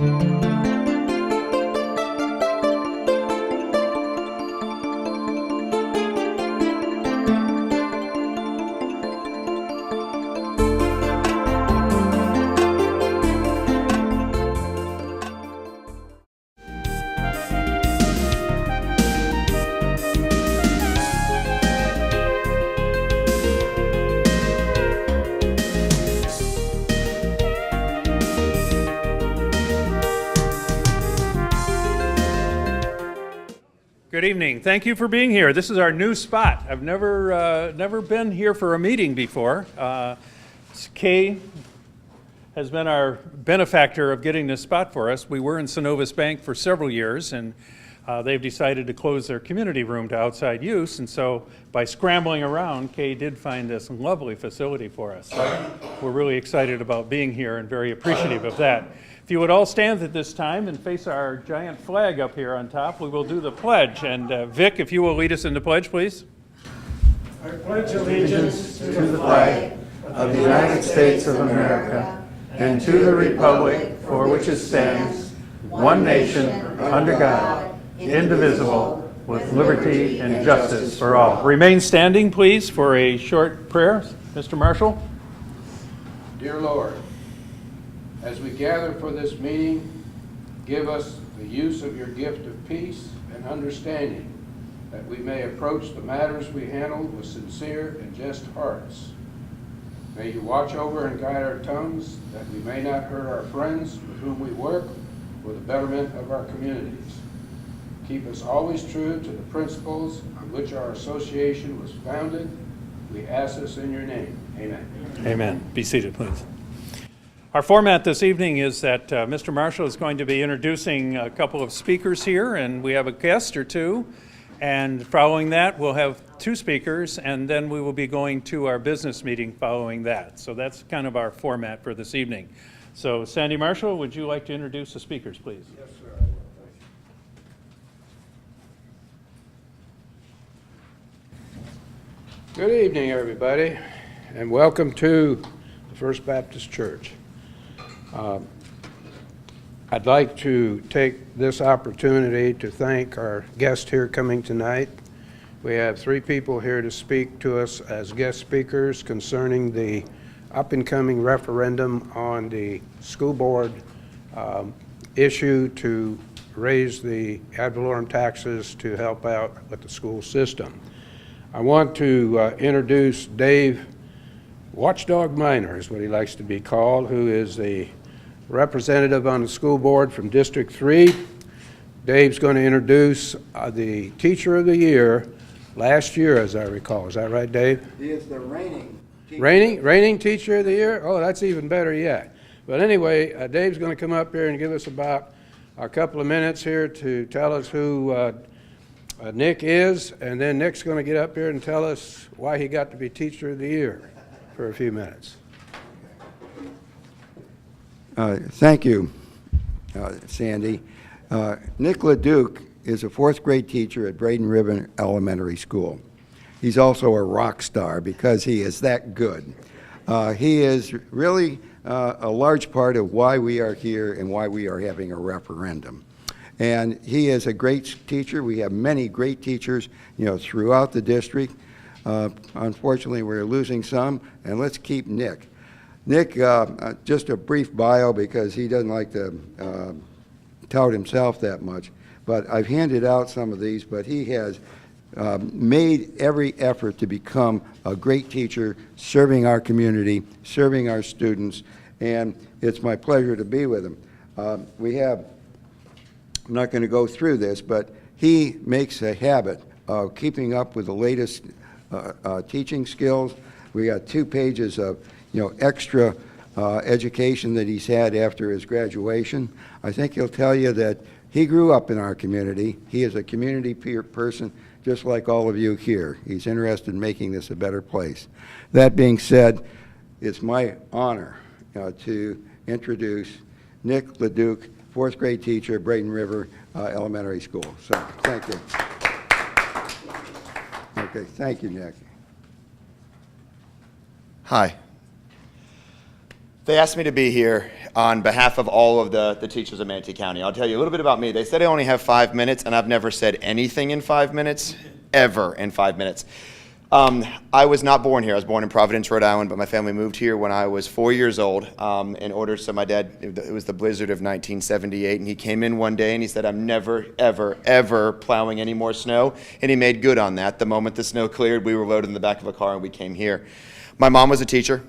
Good evening. Thank you for being here. This is our new spot. I've never been here for a meeting before. Kay has been our benefactor of getting this spot for us. We were in Synovus Bank for several years, and they've decided to close their community room to outside use, and so by scrambling around, Kay did find this lovely facility for us. So we're really excited about being here and very appreciative of that. If you would all stand at this time and face our giant flag up here on top, we will do the pledge. And Vic, if you will lead us in the pledge, please. I pledge allegiance to the flag of the United States of America and to the republic for which it stands, one nation, under God, indivisible, with liberty and justice for all. Remain standing, please, for a short prayer. Mr. Marshall. Dear Lord, as we gather for this meeting, give us the use of your gift of peace and understanding, that we may approach the matters we handle with sincere and just hearts. May you watch over and guide our tongues, that we may not hurt our friends with whom we work, for the betterment of our communities. Keep us always true to the principles on which our association was founded. We ask this in your name. Amen. Amen. Be seated, please. Our format this evening is that Mr. Marshall is going to be introducing a couple of speakers here, and we have a guest or two. And following that, we'll have two speakers, and then we will be going to our business meeting following that. So that's kind of our format for this evening. So Sandy Marshall, would you like to introduce the speakers, please? Yes, sir. Good evening, everybody, and welcome to the First Baptist Church. I'd like to take this opportunity to thank our guest here coming tonight. We have three people here to speak to us as guest speakers concerning the up-and-coming referendum on the school board issue to raise the ad valorem taxes to help out with the school system. I want to introduce Dave Watchdog Minor, is what he likes to be called, who is the representative on the school board from District 3. Dave's going to introduce the Teacher of the Year last year, as I recall. Is that right, Dave? He is the reigning teacher. Reigning Teacher of the Year? Oh, that's even better yet. But anyway, Dave's going to come up here and give us about a couple of minutes here to tell us who Nick is, and then Nick's going to get up here and tell us why he got to be Teacher of the Year for a few minutes. Thank you, Sandy. Nick LeDuc is a fourth grade teacher at Braden River Elementary School. He's also a rock star because he is that good. He is really a large part of why we are here and why we are having a referendum. And he is a great teacher. We have many great teachers, throughout the district. Unfortunately, we're losing some, and let's keep Nick. Nick, just a brief bio because he doesn't like to tout himself that much, but I've handed out some of these, but he has made every effort to become a great teacher, serving our community, serving our students, and it's my pleasure to be with him. I'm not going to go through this, but he makes a habit of keeping up with the latest teaching skills. We got 2 pages of extra education that he's had after his graduation. I think he'll tell you that he grew up in our community. He is a community person, just like all of you here. He's interested in making this a better place. That being said, it's my honor to introduce Nick LeDuc, fourth grade teacher at Braden River Elementary School. So, thank you. Okay, thank you, Nick. Hi. They asked me to be here on behalf of all of the teachers of Manatee County. I'll tell you a little bit about me. They said I only have 5 minutes, and I've never said anything in 5 minutes, ever in 5 minutes. I was not born here. I was born in Providence, Rhode Island, but my family moved here when I was 4 years old so my dad, it was the blizzard of 1978, and he came in one day and he said, I'm never, ever, ever plowing any more snow, and he made good on that. The moment the snow cleared, we were loaded in the back of a car and we came here. My mom was a teacher.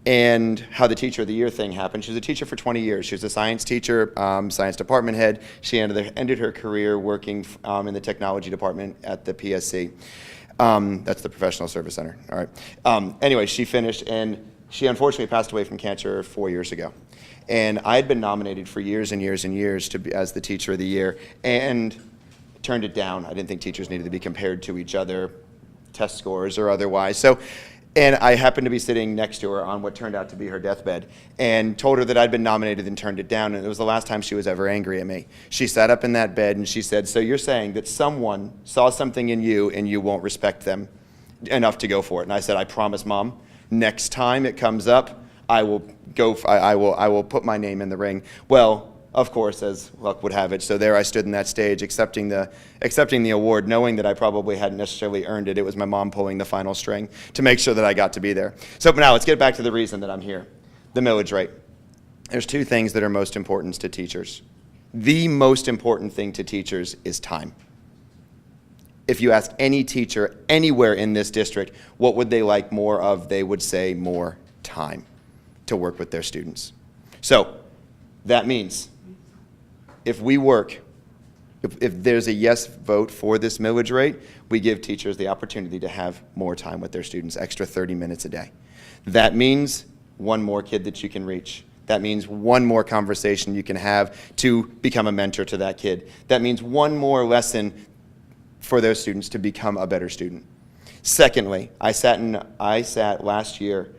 And how the Teacher of the Year thing happened. She was a teacher for 20 years. She was a science teacher, science department head. She ended her career working in the technology department at the PSC. That's the Professional Service Center. All right. Anyway, she finished, and she unfortunately passed away from cancer 4 years ago. And I had been nominated for years and years and years to be as the Teacher of the Year, and turned it down. I didn't think teachers needed to be compared to each other, test scores or otherwise. And I happened to be sitting next to her on what turned out to be her deathbed, and told her that I'd been nominated and turned it down, and it was the last time she was ever angry at me. She sat up in that bed and she said, so you're saying that someone saw something in you and you won't respect them enough to go for it? And I said, I promise, Mom, next time it comes up, I will put my name in the ring. Well, of course, as luck would have it, so there I stood in that stage accepting the award, knowing that I probably hadn't necessarily earned it. It was my mom pulling the final string to make sure that I got to be there. So now let's get back to the reason that I'm here, the millage rate. There's two things that are most important to teachers. The most important thing to teachers is time. If you ask any teacher anywhere in this district, what would they like more of, they would say more time to work with their students. So that means if there's a yes vote for this millage rate, we give teachers the opportunity to have more time with their students, extra 30 minutes a day. That means one more kid that you can reach. That means one more conversation you can have to become a mentor to that kid. That means one more lesson for those students to become a better student. Secondly, I sat last year.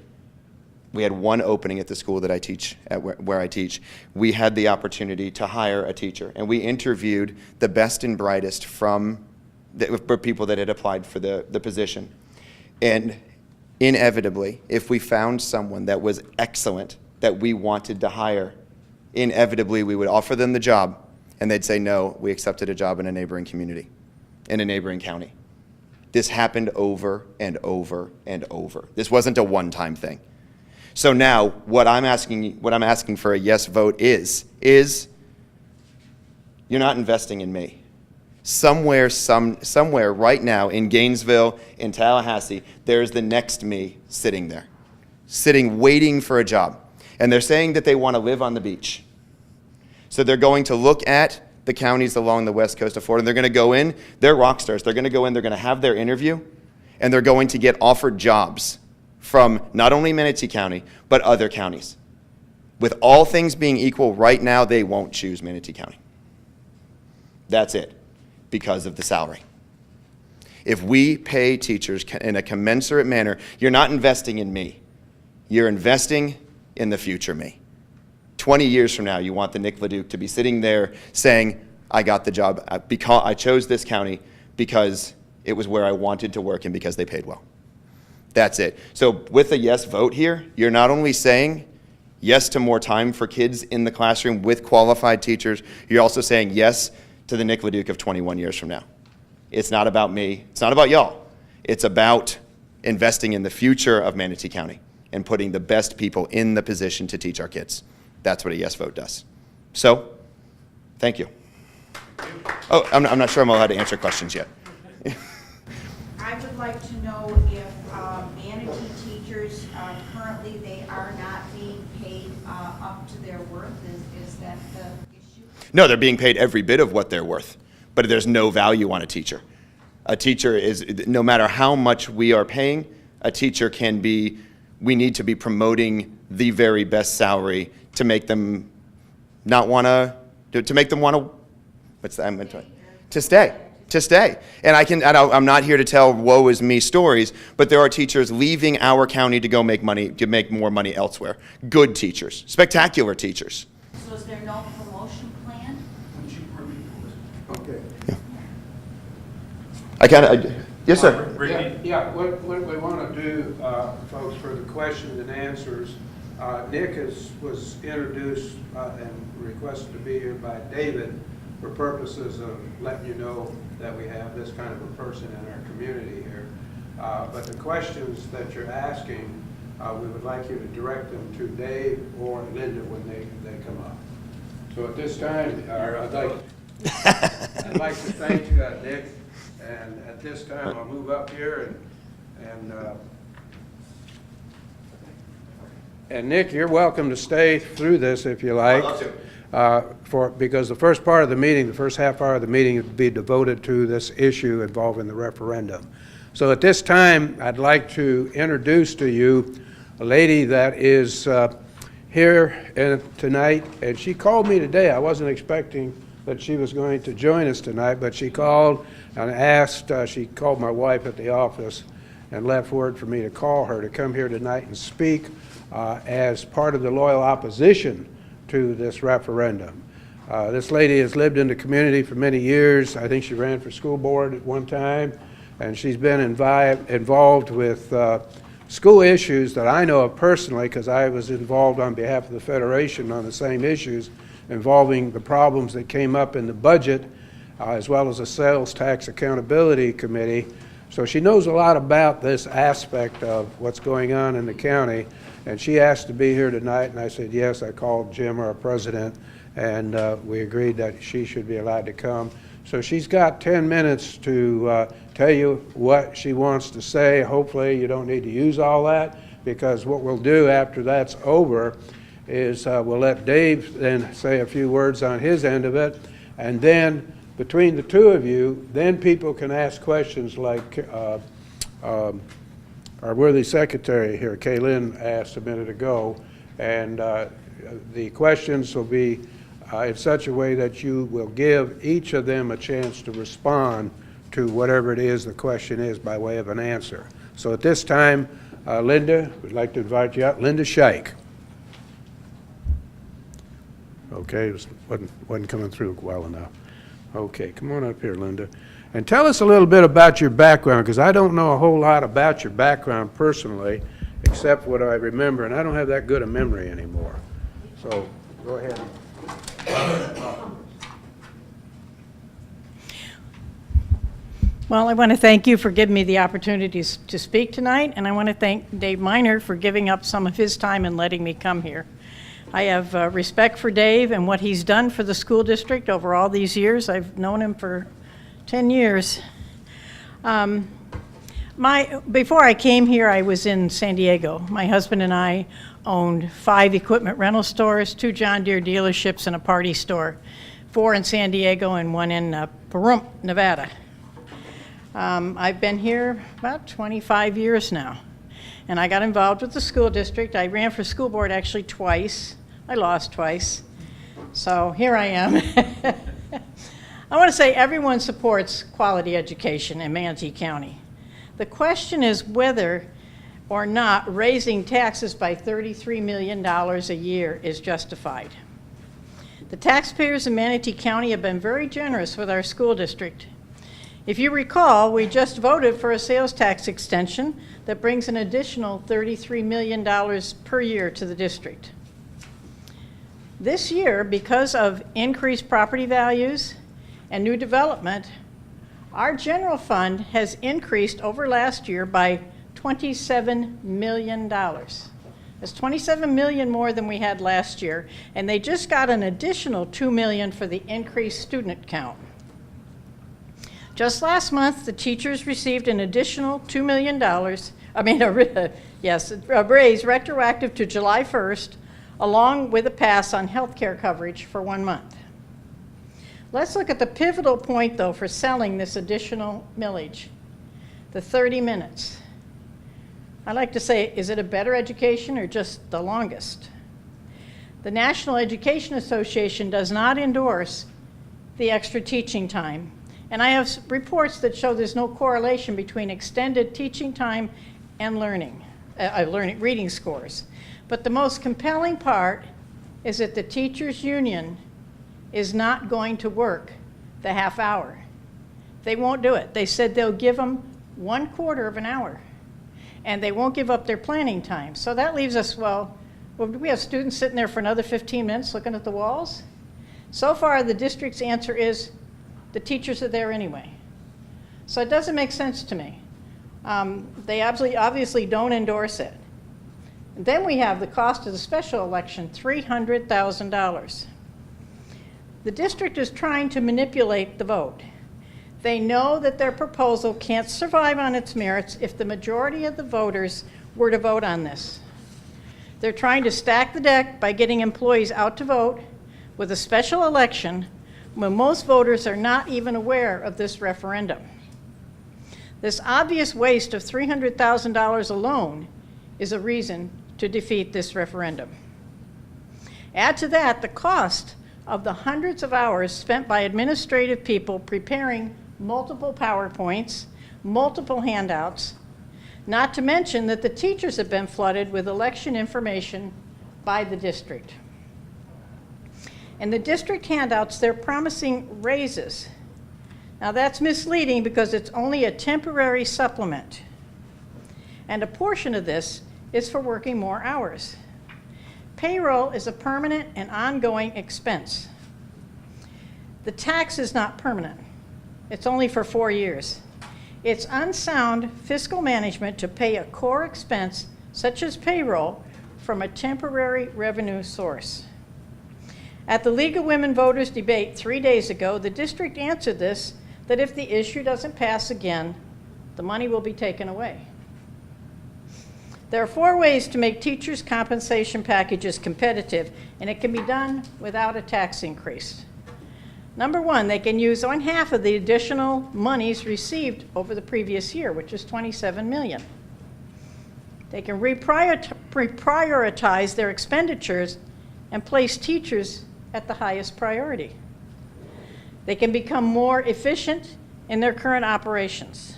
We had one opening at the school that I teach, where I teach. We had the opportunity to hire a teacher, and we interviewed the best and brightest for people that had applied for the position. And inevitably, if we found someone that was excellent, that we wanted to hire, inevitably we would offer them the job, and they'd say, no, we accepted a job in a neighboring community, in a neighboring county. This happened over and over and over. This wasn't a one-time thing. So now, what I'm asking for a yes vote is you're not investing in me. Somewhere right now in Gainesville, in Tallahassee, there's the next me sitting there, waiting for a job. And they're saying that they want to live on the beach. So they're going to look at the counties along the west coast of Florida, and they're going to go in, they're rock stars, they're going to go in, they're going to have their interview, and they're going to get offered jobs from not only Manatee County, but other counties. With all things being equal, right now, they won't choose Manatee County. That's it, because of the salary. If we pay teachers in a commensurate manner, you're not investing in me. You're investing in the future me. 20 years from now, you want the Nick LeDuc to be sitting there saying, I got the job, because I chose this county because it was where I wanted to work and because they paid well. That's it. So with a yes vote here, you're not only saying yes to more time for kids in the classroom with qualified teachers, you're also saying yes to the Nick LeDuc of 21 years from now. It's not about me. It's not about y'all. It's about investing in the future of Manatee County and putting the best people in the position to teach our kids. That's what a yes vote does. So, thank you. Oh, I'm not sure I'm allowed to answer questions yet. I would like to know if Manatee teachers, currently they are not being paid up to their worth. Is that the issue? No, they're being paid every bit of what they're worth, but there's no value on a teacher. A teacher is, no matter how much we are paying, a teacher can be, we need to be promoting the very best salary to make them not want to make them want to, what's that? To stay. And I'm not here to tell woe is me stories, but there are teachers leaving our county to go make money, to make more money elsewhere. Good teachers, spectacular teachers. So is there no promotion plan? Okay. Yes, sir. Yeah, what we want to do, folks, for the questions and answers, Nick was introduced and requested to be here by David for purposes of letting you know that we have this kind of a person in our community here. But the questions that you're asking, we would like you to direct them to Dave or Linda when they come up. So at this time, I'd like to thank Nick, and at this time I'll move up here and Nick, you're welcome to stay through this if you like. I'd love Because the first part of the meeting, the first half hour of the meeting would be devoted to this issue involving the referendum. So at this time, I'd like to introduce to you a lady that is here tonight, and she called me today. I wasn't expecting that she was going to join us tonight, but she called and asked, she called my wife at the office and left word for me to call her to come here tonight and speak as part of the loyal opposition to this referendum. This lady has lived in the community for many years. I think she ran for school board at one time, and she's been involved with school issues that I know of personally, because I was involved on behalf of the Federation on the same issues involving the problems that came up in the budget, as well as the Sales Tax Accountability Committee. So she knows a lot about this aspect of what's going on in the county, and she asked to be here tonight, and I said yes. I called Jim, our president, and we agreed that she should be allowed to come. So she's got 10 minutes to tell you what she wants to say. Hopefully you don't need to use all that, because what we'll do after that's over is we'll let Dave then say a few words on his end of it, and then between the two of you, then people can ask questions like our worthy secretary here, Kaylin, asked a minute ago, and the questions will be in such a way that you will give each of them a chance to respond to whatever it is the question is by way of an answer. So at this time, Linda, we'd like to invite you out. Linda Scheich. Okay, it wasn't coming through well enough. Okay, come on up here, Linda. And tell us a little bit about your background, because I don't know a whole lot about your background personally, except what I remember, and I don't have that good a memory anymore. So go ahead. Well, I want to thank you for giving me the opportunity to speak tonight, and I want to thank Dave Miner for giving up some of his time and letting me come here. I have respect for Dave and what he's done for the school district over all these years. I've known him for 10 years. Before I came here, I was in San Diego. My husband and I owned 5 equipment rental stores, 2 John Deere dealerships, and a party store, 4 in San Diego and 1 in Pahrump, Nevada. I've been here about 25 years now, and I got involved with the school district. I ran for school board actually twice. I lost twice, so here I am. I want to say everyone supports quality education in Manatee County. The question is whether or not raising taxes by $33 million a year is justified. The taxpayers in Manatee County have been very generous with our school district. If you recall, we just voted for a sales tax extension that brings an additional $33 million per year to the district. This year, because of increased property values and new development, our general fund has increased over last year by $27 million. That's $27 million more than we had last year, and they just got an additional $2 million for the increased student count. Just last month, the teachers received an additional $2 million, a raise retroactive to July 1st, along with a pass on health care coverage for 1 month. Let's look at the pivotal point, though, for selling this additional millage, the 30 minutes. I like to say, is it a better education or just the longest? The National Education Association does not endorse the extra teaching time, and I have reports that show there's no correlation between extended teaching time and reading scores. But the most compelling part is that the teachers' union is not going to work the half hour. They won't do it. They said they'll give them 1/4 of an hour, and they won't give up their planning time. So that leaves us, well, Well, do we have students sitting there for another 15 minutes looking at the walls? So far, the district's answer is the teachers are there anyway. So it doesn't make sense to me. They obviously don't endorse it. And then we have the cost of the special election, $300,000. The district is trying to manipulate the vote. They know that their proposal can't survive on its merits if the majority of the voters were to vote on this. They're trying to stack the deck by getting employees out to vote with a special election when most voters are not even aware of this referendum. This obvious waste of $300,000 alone is a reason to defeat this referendum. Add to that the cost of the hundreds of hours spent by administrative people preparing multiple PowerPoints, multiple handouts, not to mention that the teachers have been flooded with election information by the district. In the district handouts, they're promising raises. Now that's misleading because it's only a temporary supplement. And a portion of this is for working more hours. Payroll is a permanent and ongoing expense. The tax is not permanent. It's only for 4 years. It's unsound fiscal management to pay a core expense, such as payroll, from a temporary revenue source. At the League of Women Voters debate 3 days ago, the district answered this, that if the issue doesn't pass again, the money will be taken away. There are 4 ways to make teachers' compensation packages competitive, and it can be done without a tax increase. Number 1, they can use on half of the additional monies received over the previous year, which is $27 million. They can reprioritize their expenditures and place teachers at the highest priority. They can become more efficient in their current operations.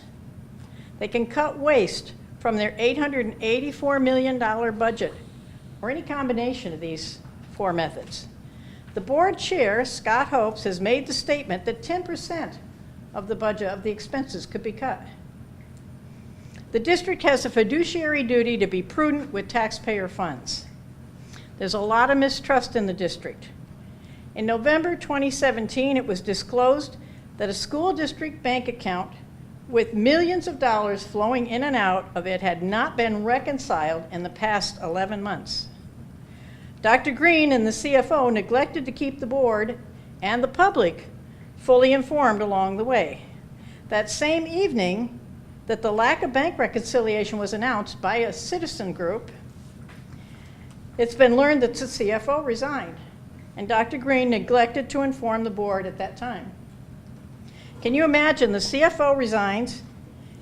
They can cut waste from their $884 million budget, or any combination of these 4 methods. The board chair, Scott Hopes, has made the statement that 10% of the budget of the expenses could be cut. The district has a fiduciary duty to be prudent with taxpayer funds. There's a lot of mistrust in the district. In November 2017, it was disclosed that a school district bank account with millions of dollars flowing in and out of it had not been reconciled in the past 11 months. Dr. Green and the CFO neglected to keep the board and the public fully informed along the way. That same evening that the lack of bank reconciliation was announced by a citizen group, it's been learned that the CFO resigned, and Dr. Green neglected to inform the board at that time. Can you imagine the CFO resigns,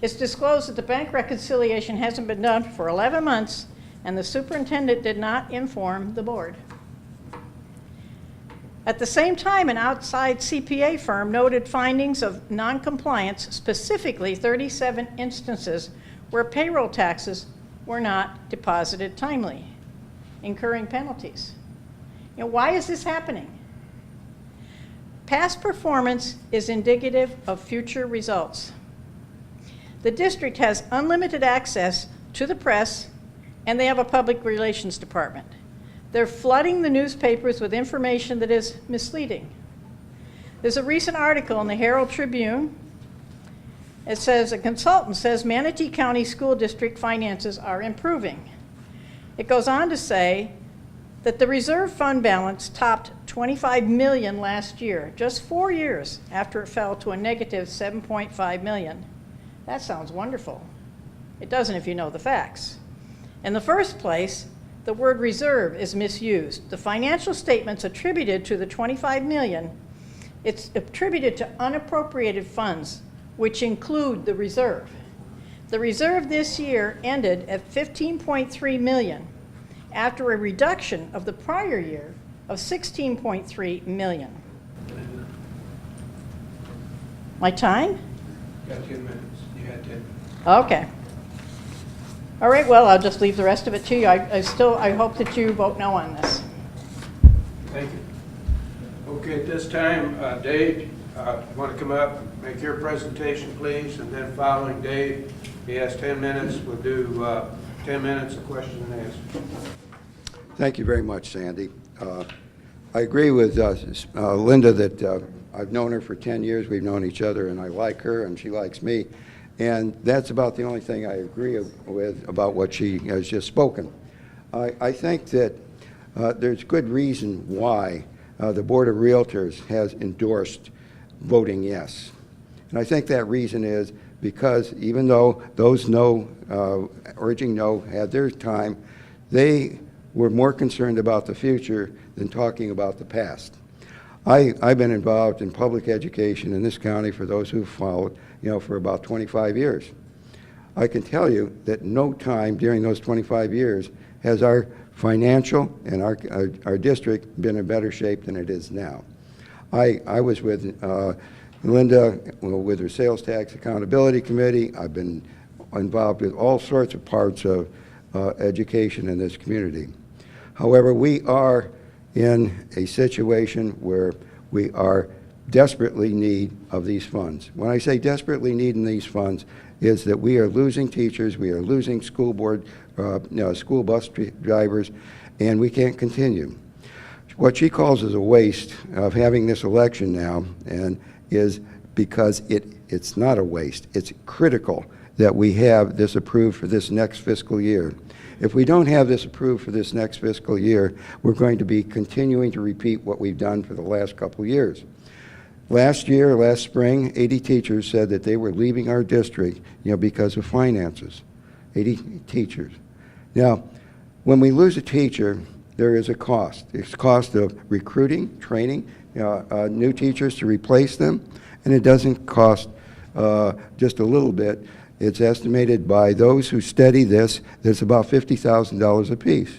it's disclosed that the bank reconciliation hasn't been done for 11 months, and the superintendent did not inform the board. At the same time, an outside CPA firm noted findings of noncompliance, specifically 37 instances where payroll taxes were not deposited timely, incurring penalties. Why is this happening? Past performance is indicative of future results. The district has unlimited access to the press, and they have a public relations department. They're flooding the newspapers with information that is misleading. There's a recent article in the Herald Tribune. It says, a consultant says Manatee County School District finances are improving. It goes on to say that the reserve fund balance topped $25 million last year, just 4 years after it fell to a negative $7.5 million. That sounds wonderful. It doesn't if you know the facts. In the first place, the word reserve is misused. The financial statements attributed to the $25 million, it's attributed to unappropriated funds, which include the reserve. The reserve this year ended at $15.3 million after a reduction of the prior year of $16.3 million. My time? Got 10 minutes. You had 10. Okay. All right, well, I'll just leave the rest of it to you. I hope that you vote no on this. Thank you. Okay, at this time, Dave, want to come up and make your presentation, please, and then following Dave, he has 10 minutes. We'll do 10 minutes of question and answer. Thank you very much, Sandy. I agree with Linda that I've known her for 10 years. We've known each other, and I like her, and she likes me. And that's about the only thing I agree with about what she has just spoken. I think that there's good reason why the Board of Realtors has endorsed voting yes. And I think that reason is because even though those urging no had their time, they were more concerned about the future than talking about the past. I've been involved in public education in this county, for those who've followed, for about 25 years. I can tell you that no time during those 25 years has our financial and our district been in better shape than it is now. I was with Linda with her Sales Tax Accountability Committee. I've been involved with all sorts of parts of education in this community. However, we are in a situation where we are desperately in need of these funds. When I say desperately needing these funds, is that we are losing teachers, we are losing school bus drivers, and we can't continue. What she calls is a waste of having this election now, and is because it's not a waste. It's critical that we have this approved for this next fiscal year. If we don't have this approved for this next fiscal year, we're going to be continuing to repeat what we've done for the last couple of years. Last spring, 80 teachers said that they were leaving our district, because of finances. 80 teachers. Now, when we lose a teacher, there is a cost. It's cost of recruiting, training new teachers to replace them, and it doesn't cost just a little bit. It's estimated by those who study this that it's about $50,000 apiece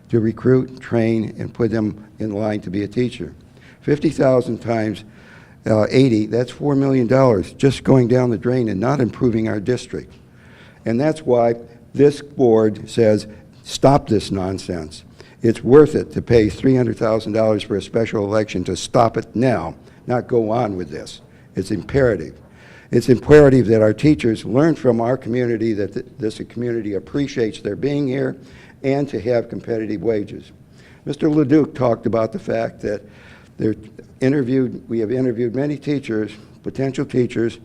to recruit, train, and put them in line to be a teacher. 50,000 times 80, that's $4 million just going down the drain and not improving our district. And that's why this board says, stop this nonsense. It's worth it to pay $300,000 for a special election to stop it now, not go on with this. It's imperative. It's imperative that our teachers learn from our community that this community appreciates their being here and to have competitive wages. Mr. Leduc talked about the fact that we have interviewed many teachers, potential teachers,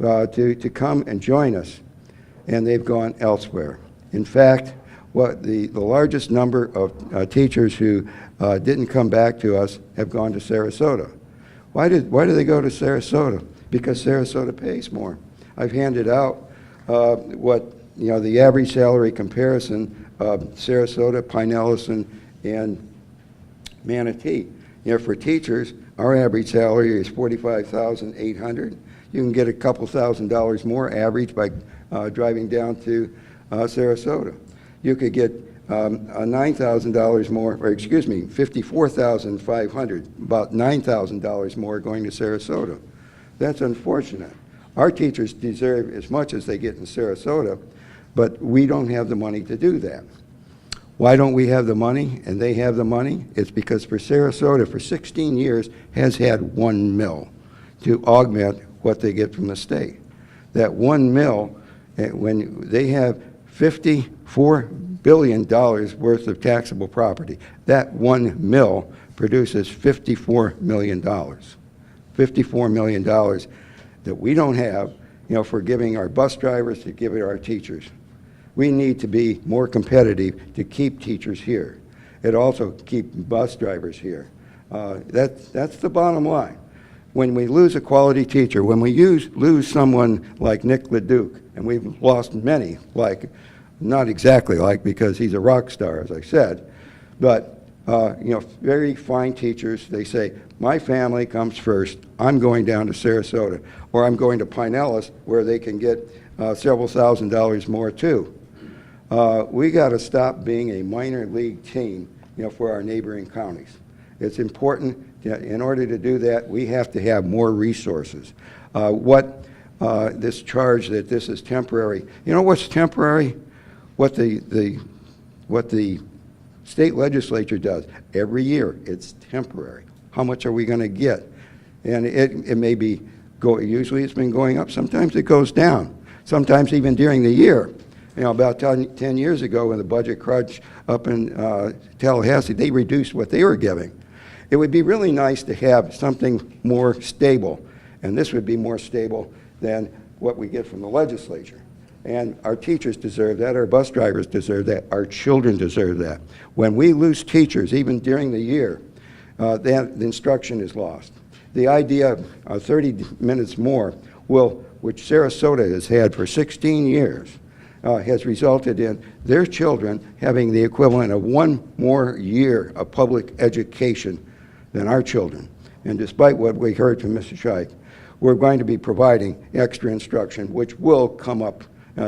to come and join us, and they've gone elsewhere. In fact, the largest number of teachers who didn't come back to us have gone to Sarasota. Why do they go to Sarasota? Because Sarasota pays more. I've handed out the average salary comparison of Sarasota, Pinellas, and Manatee. For teachers, our average salary is $45,800. You can get a couple $1,000s more average by driving down to Sarasota. You could get $9,000 more, or excuse me, $54,500, about $9,000 more going to Sarasota. That's unfortunate. Our teachers deserve as much as they get in Sarasota, but we don't have the money to do that. Why don't we have the money and they have the money? It's because for Sarasota, for 16 years, has had one mill to augment what they get from the state. That one mill, when they have $54 billion worth of taxable property, that one mill produces $54 million. $54 million that we don't have, for giving our bus drivers, to give it our teachers. We need to be more competitive to keep teachers here. It also keep bus drivers here. That's the bottom line. When we lose a quality teacher, when we lose someone like Nick Leduc, and we've lost many, not exactly because he's a rock star, as I said, but very fine teachers. They say, my family comes first. I'm going down to Sarasota, or I'm going to Pinellas, where they can get several $1,000s more too. We got to stop being a minor league team, for our neighboring counties. It's important. In order to do that, we have to have more resources. This charge that this is temporary. You know what's temporary? What the state legislature does every year. It's temporary. How much are we going to get? And it may be usually it's been going up. Sometimes it goes down. Sometimes even during the year. About 10 years ago when the budget crunch up in Tallahassee, they reduced what they were giving. It would be really nice to have something more stable, and this would be more stable than what we get from the legislature. And our teachers deserve that, our bus drivers deserve that, our children deserve that. When we lose teachers, even during the year, then the instruction is lost. The idea of 30 minutes more which Sarasota has had for 16 years, has resulted in their children having the equivalent of 1 more year of public education than our children. And despite what we heard from Mr. Scheich, we're going to be providing extra instruction, which will come up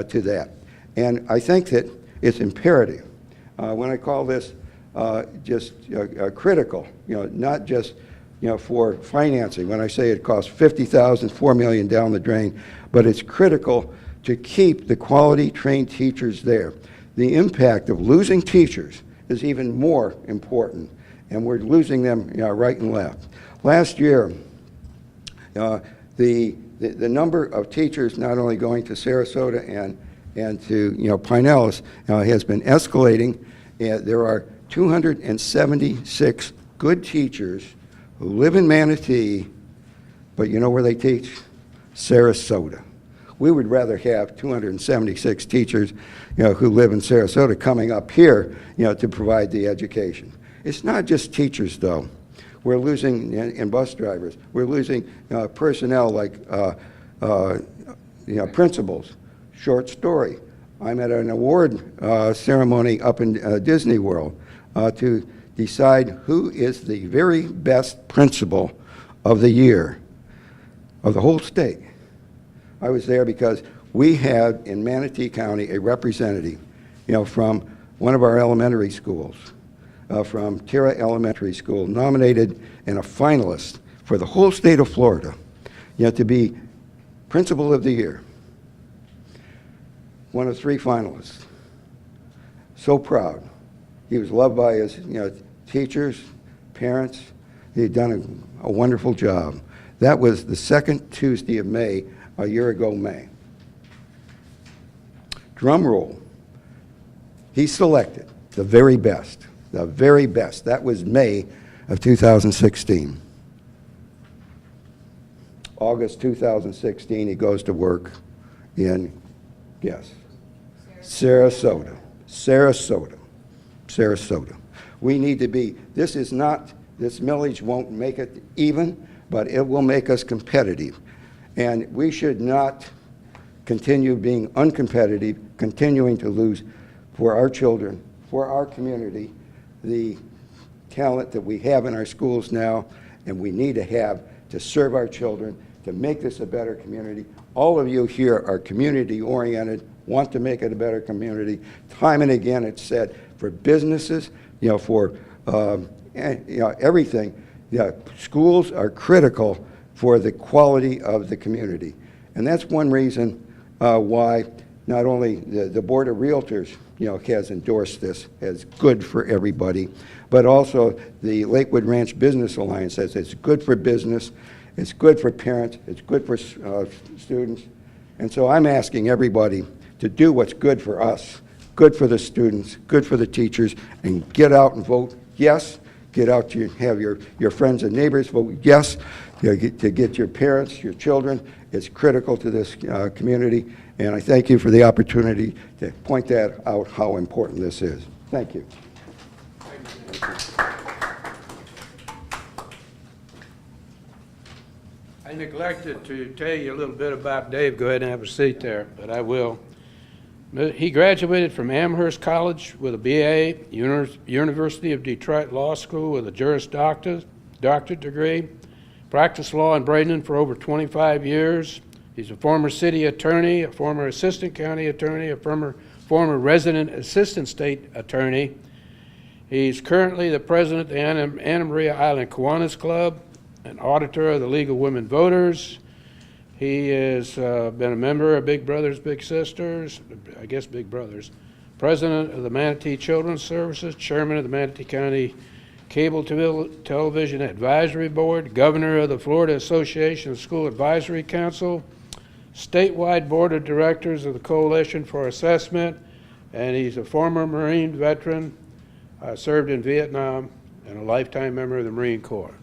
to that. And I think that it's imperative. When I call this just critical, not just for financing, when I say it costs $50,000, $4 million down the drain, but it's critical to keep the quality trained teachers there. The impact of losing teachers is even more important, and we're losing them right and left. Last year, the number of teachers not only going to Sarasota and to Pinellas has been escalating. There are 276 good teachers who live in Manatee, but you know where they teach? Sarasota. We would rather have 276 teachers who live in Sarasota coming up here to provide the education. It's not just teachers, though. We're losing, and bus drivers, we're losing personnel like principals. Short story. I'm at an award ceremony up in Disney World to decide who is the very best principal of the year of the whole state. I was there because we had in Manatee County a representative, from one of our elementary schools, from Terra Elementary School, nominated and a finalist for the whole state of Florida, to be Principal of the Year. One of 3 finalists. So proud. He was loved by his teachers, parents. He had done a wonderful job. That was the second Tuesday of May, a year ago May. Drum roll. He selected the very best. The very best. That was May of 2016. August 2016, he goes to work in, guess, Sarasota. Sarasota. Sarasota. We need to be, this millage won't make it even, but it will make us competitive. And we should not continue being uncompetitive, continuing to lose for our children, for our community, the talent that we have in our schools now, and we need to have to serve our children, to make this a better community. All of you here are community-oriented, want to make it a better community. Time and again it's said, for businesses, for everything, schools are critical for the quality of the community. And that's one reason why not only the Board of Realtors has endorsed this as good for everybody, but also the Lakewood Ranch Business Alliance says it's good for business, it's good for parents, it's good for students. And so I'm asking everybody to do what's good for us, good for the students, good for the teachers, and get out and vote yes. Get out to have your friends and neighbors vote yes, to get your parents, your children. It's critical to this community, and I thank you for the opportunity to point that out, how important this is. Thank you. I neglected to tell you a little bit about Dave. Go ahead and have a seat there, but I will. He graduated from Amherst College with a BA, University of Detroit Law School with a Juris Doctorate degree, practiced law in Bradenton for over 25 years. He's a former city attorney, a former assistant county attorney, a former resident assistant state attorney. He's currently the president of the Anna Maria Island Kiwanis Club, an auditor of the League of Women Voters. He has been a member of Big Brothers Big Sisters, I guess Big Brothers, president of the Manatee Children's Services, chairman of the Manatee County Cable Television Advisory Board, governor of the Florida Association of School Advisory Council, statewide board of directors of the Coalition for Assessment, and he's a former Marine veteran, served in Vietnam, and a lifetime member of the Marine Corps.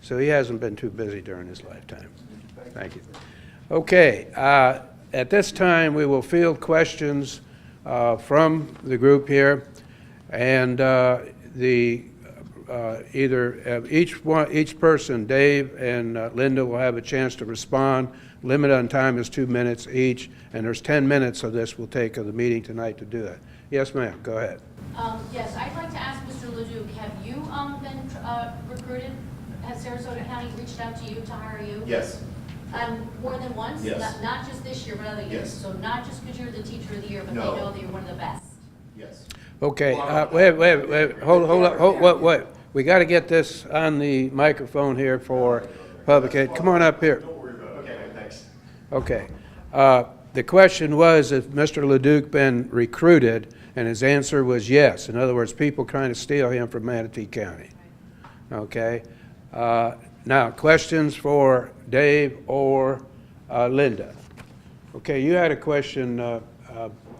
So he hasn't been too busy during his lifetime. Thank you. Okay, at this time we will field questions from the group here, and each person, Dave and Linda, will have a chance to respond. Limit on time is 2 minutes each, and there's 10 minutes of this we'll take of the meeting tonight to do that. Yes, ma'am, go ahead. Yes, I'd like to ask Mr. Leduc, have you been recruited? Has Sarasota County reached out to you to hire you? Yes. More than once? Yes. Not just this year, but other years? Yes. So not just because you're the teacher of the year, but No. they know that you're one of the best? Yes. Okay, wait, hold, wait. We got to get this on the microphone here for public. Come on up here. Don't worry about it. Okay, man, thanks. Okay. The question was if Mr. Leduc been recruited, and his answer was yes. In other words, people trying to steal him from Manatee County. Okay. Now, questions for Dave or Linda? Okay, you had a question,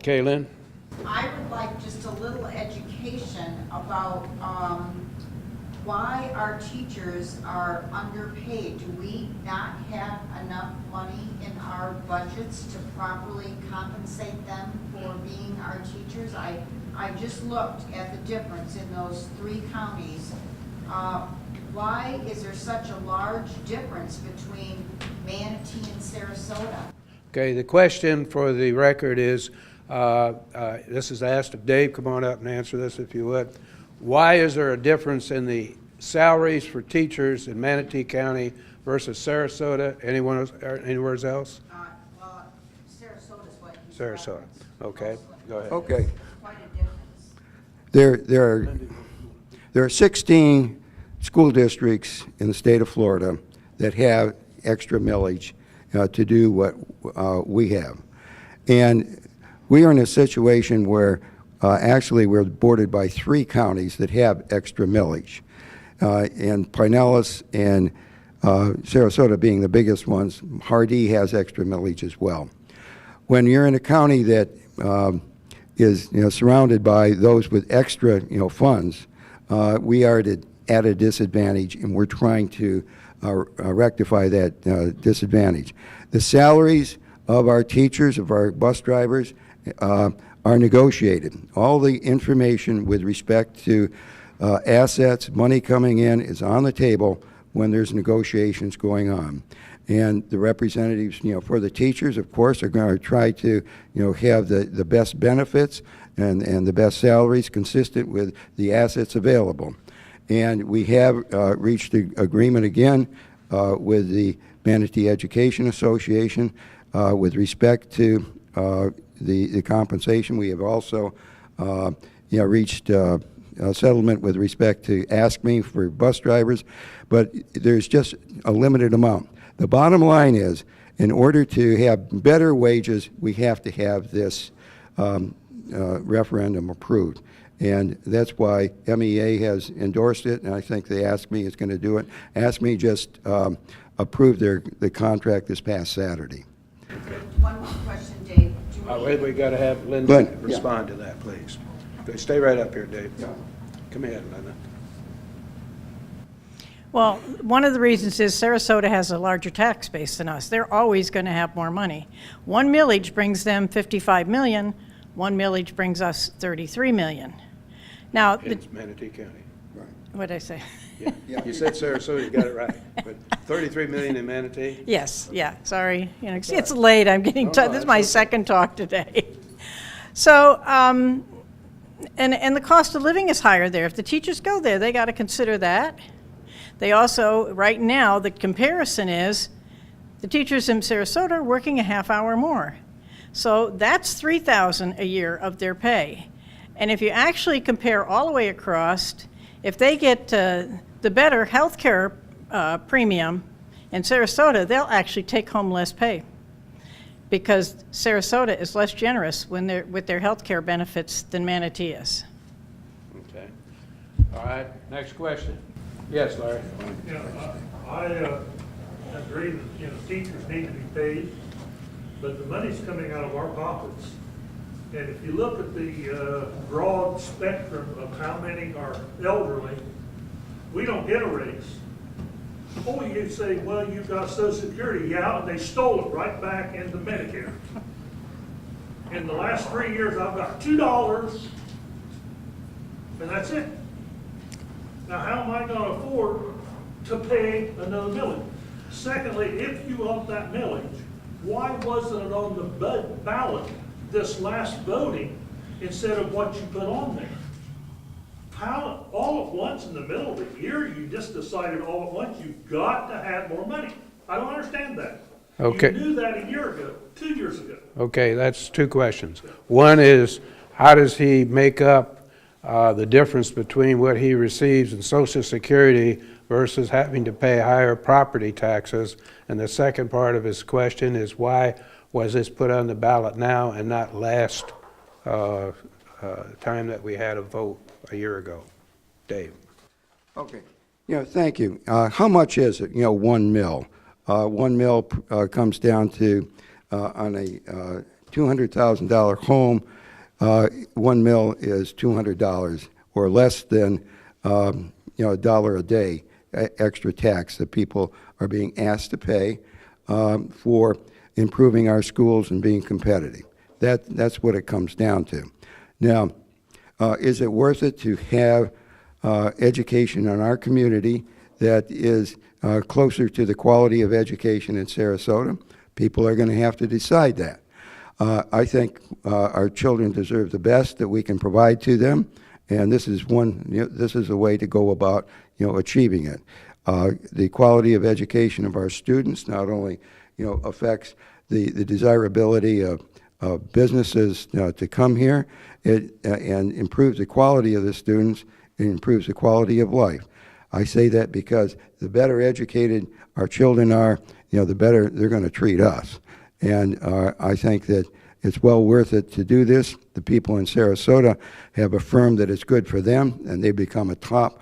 Kaylin? I would like just a little education about why our teachers are underpaid. Do we not have enough money in our budgets to properly compensate them for being our teachers? I just looked at the difference in those 3 counties. Why is there such a large difference between Manatee and Sarasota? Okay, the question for the record is, this is asked of Dave. Come on up and answer this if you would. Why is there a difference in the salaries for teachers in Manatee County versus Sarasota? Anywhere else? Well, Sarasota's what he's Sarasota. Okay, go ahead. Okay. quite a difference. There are 16 school districts in the state of Florida that have extra millage to do what we have. And we are in a situation where actually we're bordered by 3 counties that have extra millage. And Pinellas and Sarasota being the biggest ones. Hardee has extra millage as well. When you're in a county that is surrounded by those with extra funds, we are at a disadvantage, and we're trying to rectify that disadvantage. The salaries of our teachers, of our bus drivers, are negotiated. All the information with respect to assets, money coming in is on the table when there's negotiations going on. And the representatives, for the teachers, of course, are going to try to, have the best benefits and the best salaries consistent with the assets available. And we have reached an agreement again with the Manatee Education Association with respect to the compensation. We have also reached a settlement with respect to ASKME for bus drivers, but there's just a limited amount. The bottom line is, in order to have better wages, we have to have this referendum approved. And that's why MEA has endorsed it, and I think the ASKME is going to do it. ASKME just approved the contract this past Saturday. One more question, Dave. Wait, we got to have Linda Linda, respond to that, please. Okay, stay right up here, Dave. Come ahead, Linda. Well, one of the reasons is Sarasota has a larger tax base than us. They're always going to have more money. 1 millage brings them 55 million. 1 millage brings us 33 million. Now, It's Manatee County. what did I say? Yeah. You said Sarasota, you got it right. But 33 million in Manatee? Yes, yeah, sorry. It's late, I'm getting, No, this is my that's okay. second talk today. So, and the cost of living is higher there. If the teachers go there, they got to consider that. They also, right now, the comparison is the teachers in Sarasota are working a half hour more. So that's $3,000 a year of their pay. And if you actually compare all the way across, if they get the better health care premium in Sarasota, they'll actually take home less pay because Sarasota is less generous with their health care benefits than Manatee is. Okay. All right, next question. Yes, Larry. I agree that, teachers need to be paid. but the money's coming out of our pockets. And if you look at the broad spectrum of how many are elderly, we don't get a raise. Or you say, well, you've got Social Security, yeah, and they stole it right back into Medicare. In the last 3 years, I've got $2, and that's it. Now, how am I gonna afford to pay another millage? Secondly, if you up that millage, why wasn't it on the ballot this last voting instead of what you put on there? How, all at once in the middle of the year, you just decided all at once you've got to have more money? I don't understand that. Okay. You knew that a year ago, 2 years ago. Okay, that's two questions. One is, how does he make up the difference between what he receives in Social Security versus having to pay higher property taxes? And the second part of his question is, why was this put on the ballot now and not last time that we had a vote a year ago? Dave. Okay. Thank you. How much is it? 1 mil. 1 mil comes down to, on a $200,000 home, 1 mil is $200 or less than, $1 a day extra tax that people are being asked to pay for improving our schools and being competitive. That's what it comes down to. Now, is it worth it to have education in our community that is closer to the quality of education in Sarasota? People are going to have to decide that. I think our children deserve the best that we can provide to them, and this is this is a way to go about achieving it. The quality of education of our students not only affects the desirability of businesses to come here, and improves the quality of the students, it improves the quality of life. I say that because the better educated our children are, the better they're going to treat us. And I think that it's well worth it to do this. The people in Sarasota have affirmed that it's good for them, and they've become a top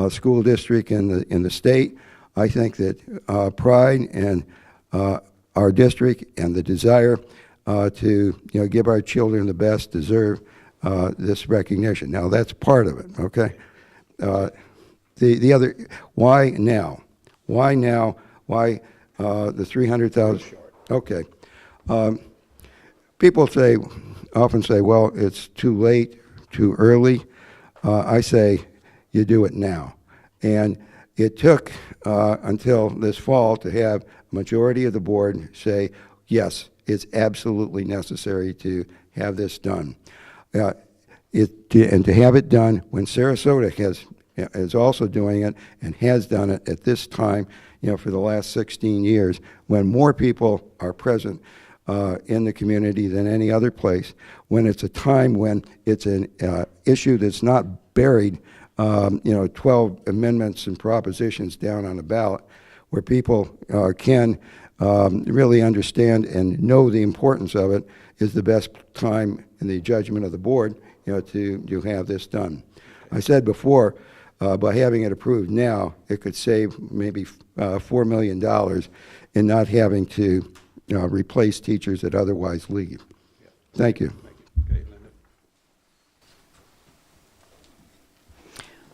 school district in the state. I think that pride and our district and the desire to give our children the best deserve this recognition. Now, that's part of it, okay? The other, why now? Why now? Why the 300,000? Okay. People often say, well, it's too late, too early. I say, you do it now. And it took until this fall to have a majority of the board say, yes, it's absolutely necessary to have this done. And to have it done when Sarasota is also doing it and has done it at this time, for the last 16 years, when more people are present in the community than any other place, when it's a time when it's an issue that's not buried, 12 amendments and propositions down on the ballot, where people can really understand and know the importance of it, is the best time in the judgment of the board, to have this done. I said before, by having it approved now, it could save maybe $4 million in not having to replace teachers that otherwise leave. Thank you.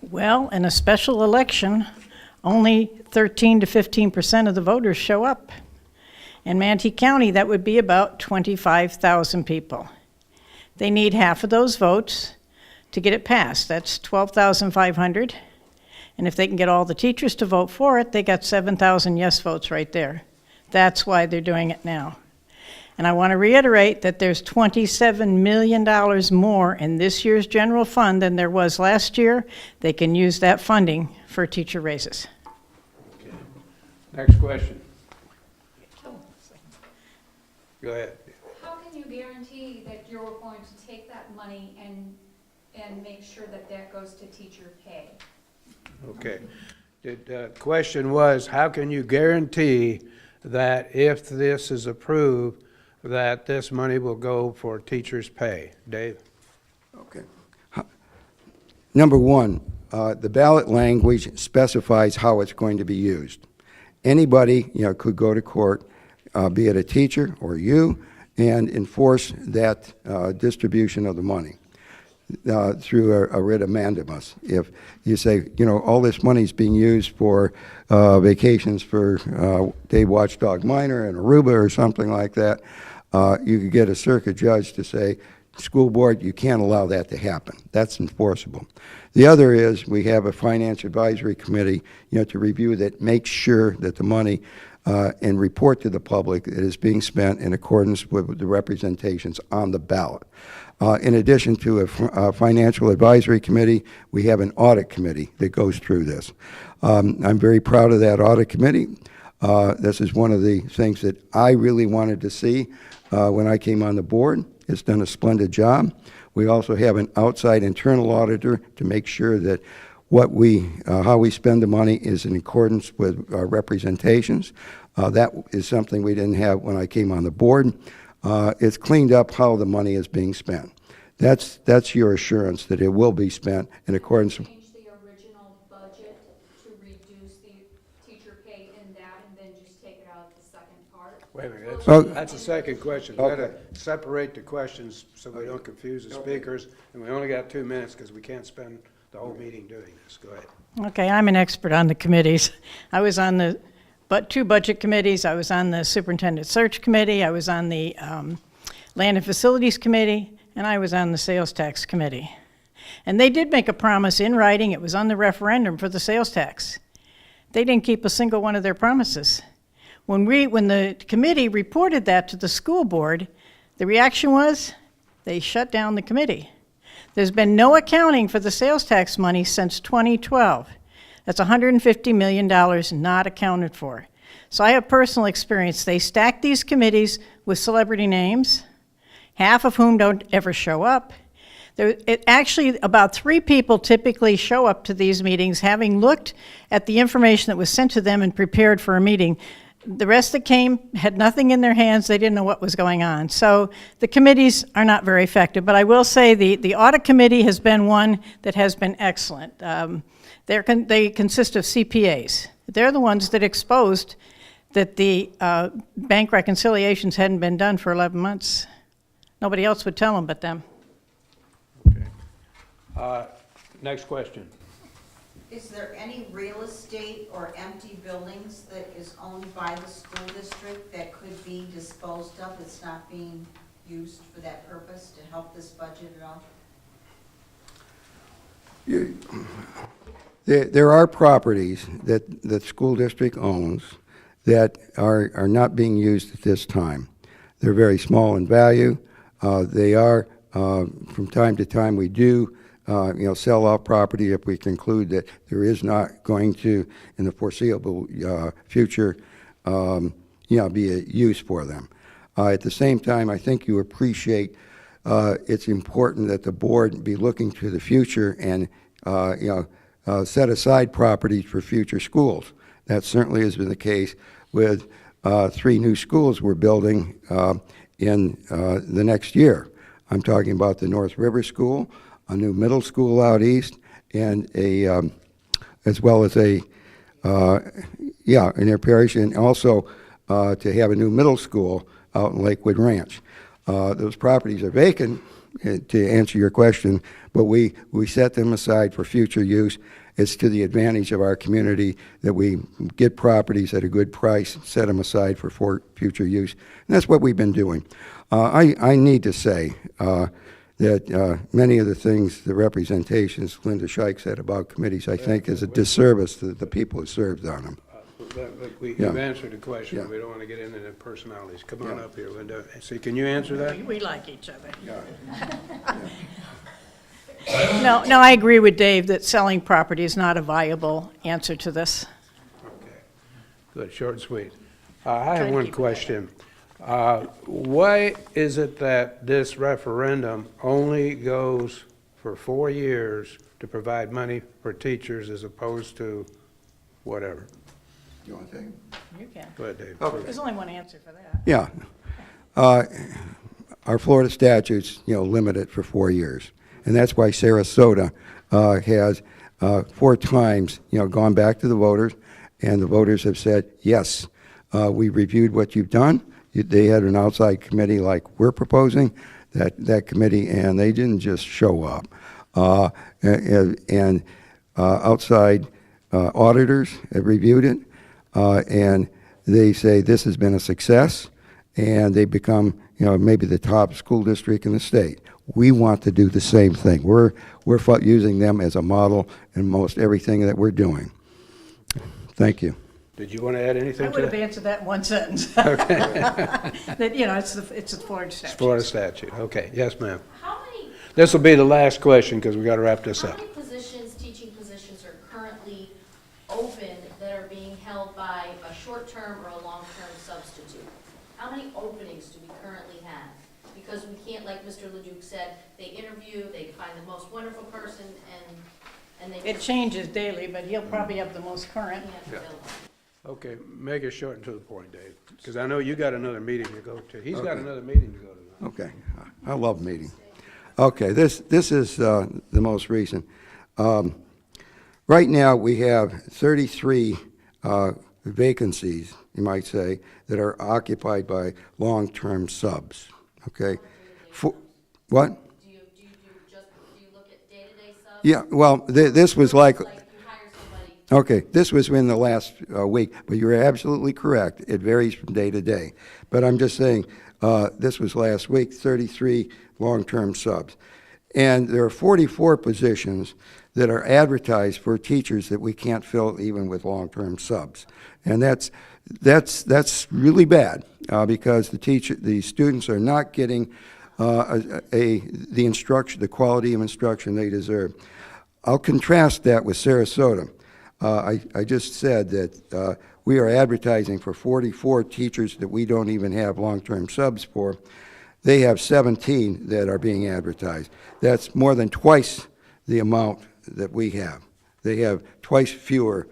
Well, in a special election, only 13 to 15% of the voters show up. In Manatee County, that would be about 25,000 people. They need half of those votes to get it passed. That's 12,500. And if they can get all the teachers to vote for it, they got 7,000 yes votes right there. That's why they're doing it now. And I want to reiterate that there's $27 million more in this year's general fund than there was last year. They can use that funding for teacher raises. Okay. Next question. Go ahead. How can you guarantee that you're going to take that money and make sure that that goes to teacher pay? Okay. The question was, how can you guarantee that if this is approved, that this money will go for teachers' pay? Dave? Okay. Number one, the ballot language specifies how it's going to be used. Anybody, could go to court be it a teacher or you, and enforce that distribution of the money through a writ of mandamus. If you say, you know, all this money is being used for vacations for Dave Watchdog Minor in Aruba or something like that, you could get a circuit judge to say, school board, you can't allow that to happen. That's enforceable. The other is we have a finance advisory committee, you know, to review that, make sure that the money and report to the public that is being spent in accordance with the representations on the ballot. In addition to a financial advisory committee, we have an audit committee that goes through this. I'm very proud of that audit committee. This is one of the things that I really wanted to see when I came on the board. It's done a splendid job. We also have an outside internal auditor to make sure that how we spend the money is in accordance with our representations. That is something we didn't have when I came on the board. It's cleaned up how the money is being spent. That's your assurance that it will be spent in accordance with. Change the original budget to reduce the teacher pay in that and then just take it out of the second part? Wait a minute, Oh. that's the second question. We gotta separate the questions so we don't confuse the speakers, and we only got 2 minutes because we can't spend the whole meeting doing this. Go ahead. Okay, I'm an expert on the committees. I was on the two budget committees. I was on the superintendent search committee. I was on the land and facilities committee, and I was on the sales tax committee. And they did make a promise in writing. It was on the referendum for the sales tax. They didn't keep a single one of their promises. When the committee reported that to the school board, the reaction was they shut down the committee. There's been no accounting for the sales tax money since 2012. That's $150 million not accounted for. So I have personal experience. They stack these committees with celebrity names, half of whom don't ever show up. Actually, about 3 people typically show up to these meetings having looked at the information that was sent to them and prepared for a meeting. The rest that came had nothing in their hands. They didn't know what was going on. So the committees are not very effective. But I will say the audit committee has been one that has been excellent. They consist of CPAs. They're the ones that exposed that the bank reconciliations hadn't been done for 11 months. Nobody else would tell them but them. Okay. Next question. Is there any real estate or empty buildings that is owned by the school district that could be disposed of, that's not being used for that purpose to help this budget at all? There are properties that the school district owns that are not being used at this time. They're very small in value. They are, from time to time, we do sell off property if we conclude that there is not going to, in the foreseeable future, be a use for them. At the same time, I think you appreciate it's important that the board be looking to the future and set aside properties for future schools. That certainly has been the case with 3 new schools we're building in the next year. I'm talking about the North River School, a new middle school out east, and as well as in their parish, and also to have a new middle school out in Lakewood Ranch. Those properties are vacant, to answer your question, but we set them aside for future use. It's to the advantage of our community that we get properties at a good price, set them aside for future use, and that's what we've been doing. I need to say that many of the things, the representations Linda Scheich said about committees, I think is a disservice to the people who served on them. You've answered the question. Yeah. We don't want to get into the personalities. Come on up here, Linda. See, can you answer that? We like each other. No, I agree with Dave that selling property is not a viable answer to this. Okay. Good, short and sweet. I have one question. Why is it that this referendum only goes for 4 years to provide money for teachers as opposed to whatever? You want to take it? You can. Go ahead, Dave. Okay. There's only one answer for that. Yeah. Our Florida statutes, limit it for 4 years. And that's why Sarasota has 4 times, gone back to the voters, and the voters have said, yes, We reviewed what you've done. They had an outside committee like we're proposing, that committee, and they didn't just show up. And outside auditors have reviewed it, and they say this has been a success, and they become, maybe the top school district in the state. We want to do the same thing. We're using them as a model in most everything that we're doing. Thank you. Did you want to add anything I to would have that? answered that in one sentence. Okay. That, it's the Florida statute. Florida statute. Okay. Yes, ma'am. How many, This will be the last question because we got to wrap this how up. many positions, teaching positions are currently open that are being held by a short-term or a long-term substitute? How many openings do we currently have? Because we can't, like Mr. Leduc said, they interview, they find the most wonderful person, and they It just changes daily, but he'll probably have the most current. can't fill them. Okay, make it short and to the point, Dave, because I know you got another meeting to go to. He's got Okay. another meeting to go to. Okay, I love meeting. Okay, this is the most recent. Right now, we have 33 vacancies, you might say, that are occupied by long-term subs, okay? What? Do you look at day-to-day subs? Yeah, well, this was like, Like you hire somebody, okay, this was in the last week, but you're absolutely correct. It varies from day to day. But I'm just saying, this was last week, 33 long-term subs. And there are 44 positions that are advertised for teachers that we can't fill even with long-term subs. And that's really bad because the students are not getting the instruction, the quality of instruction they deserve. I'll contrast that with Sarasota. I just said that we are advertising for 44 teachers that we don't even have long-term subs for. They have 17 that are being advertised. That's more than twice the amount that we have. They have twice fewer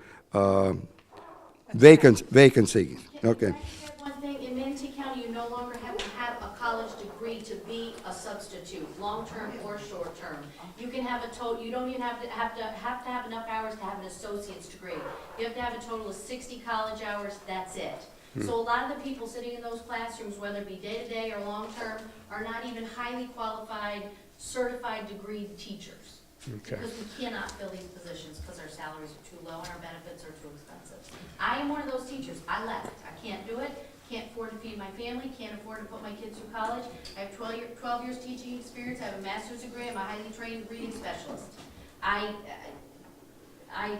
vacancies. Okay. Can I add one thing? In Manatee County, you no longer have to have a college degree to be a substitute, long-term or short-term. You can have a total, you don't even have to have enough hours to have an associate's degree. You have to have a total of 60 college hours, that's it. So a lot of the people sitting in those classrooms, whether it be day-to-day or long-term, are not even highly qualified, certified degree teachers. Okay. Because we cannot fill these positions because our salaries are too low and our benefits are too expensive. I am one of those teachers. I left. I can't do it. Can't afford to feed my family. Can't afford to put my kids through college. I have 12 years teaching experience. I have a master's degree. I'm a highly trained reading specialist. I can't.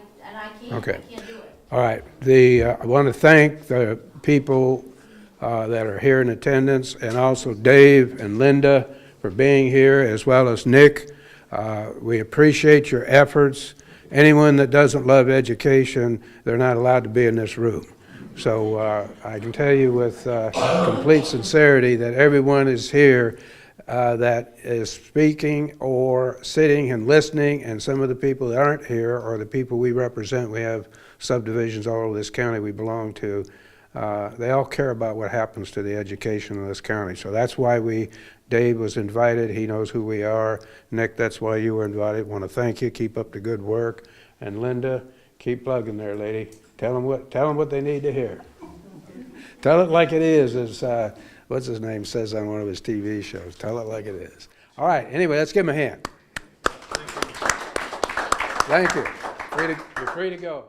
Okay. I can't do it. All right. I want to thank the people that are here in attendance, and also Dave and Linda for being here, as well as Nick. We appreciate your efforts. Anyone that doesn't love education, they're not allowed to be in this room. So I can tell you with complete sincerity that everyone is here that is speaking or sitting and listening, and some of the people that aren't here are the people we represent. We have subdivisions all over this county we belong to. They all care about what happens to the education in this county. So that's why Dave was invited. He knows who we are. Nick, that's why you were invited. Want to thank you. Keep up the good work. And Linda, keep plugging there, lady. Tell them what they need to hear. Tell it like it is, as what's his name says on one of his TV shows. Tell it like it is. All right. Anyway, let's give him a hand. Thank you. You're free to go.